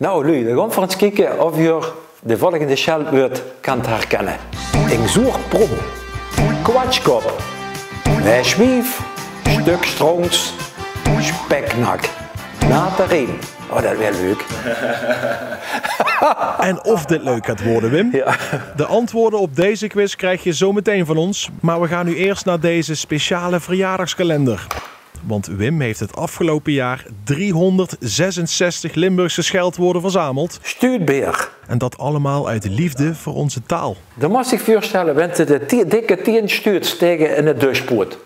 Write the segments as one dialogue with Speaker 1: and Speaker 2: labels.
Speaker 1: Nou, Lu, dan gaan we eens kijken of je de volgende scheldwoord kan herkennen. Een zoerprom, kwatschkop, wijswief, stuk strongs, speknak. Natereen. Oh, dat is wel leuk.
Speaker 2: En of dit leuk gaat worden, Wim?
Speaker 1: Ja.
Speaker 2: De antwoorden op deze quiz krijg je zo meteen van ons. Maar we gaan nu eerst naar deze speciale verjaardagskalender. Want Wim heeft het afgelopen jaar 366 Limburgse scheldwoorden verzameld.
Speaker 1: Stuurbeer.
Speaker 2: En dat allemaal uit liefde voor onze taal.
Speaker 1: Dan moest ik voorstellen, wanneer de dikke teen stuurt steken in de deurspoort.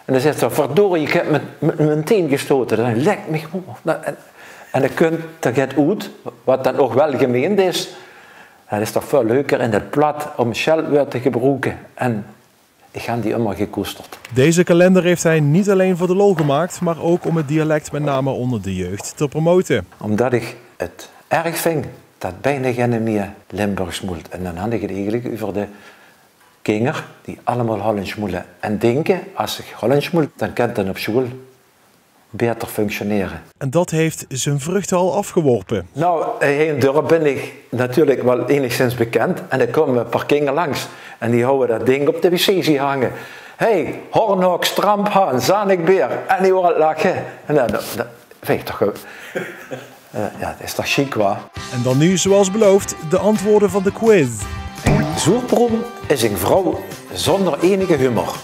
Speaker 1: En dan zegt ze, verdorie, ik heb met mijn teen gestoten. Dan lekt me gewoon. En dan gaat uit, wat dan ook wel gemeend is. Dat is toch veel leuker in het plat om scheldwoord te gebruiken. En ik heb die immer gekoesterd.
Speaker 2: Deze kalender heeft hij niet alleen voor de lol gemaakt, maar ook om het dialect met name onder de jeugd te promoten.
Speaker 1: Omdat ik het erg vind dat bijna geen meer Limburgs moet. En dan had ik het eigenlijk over de kinderen die allemaal Hollands moeten. En denken, als ik Hollands moet, dan kan het op school beter functioneren.
Speaker 2: En dat heeft zijn vruchten al afgeworpen.
Speaker 1: Nou, hier in dorp ben ik natuurlijk wel enigszins bekend. En er komen een paar kinderen langs. En die houden dat ding op de wc hangen. Hey, Hornhok, Stramphaan, Zanigbeer. En die horen lachen. En dat vind ik toch goed. Ja, dat is toch chic, waar?
Speaker 2: En dan nu, zoals beloofd, de antwoorden van de quiz.
Speaker 1: Zoerbrom is een vrouw zonder enige humor.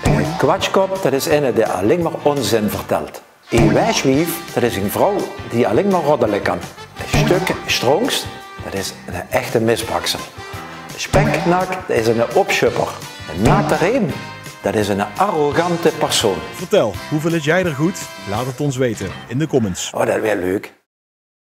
Speaker 1: Een kwatschkop, dat is een die alleen maar onzin vertelt. Een wijswief, dat is een vrouw die alleen maar roddelen kan. Een stuk strongs, dat is een echte misbakser. Een speknak, dat is een opschupper. Een natereen, dat is een arrogante persoon.
Speaker 2: Vertel, hoeveel is jij er goed? Laat het ons weten in de comments.
Speaker 1: Oh, dat is wel leuk.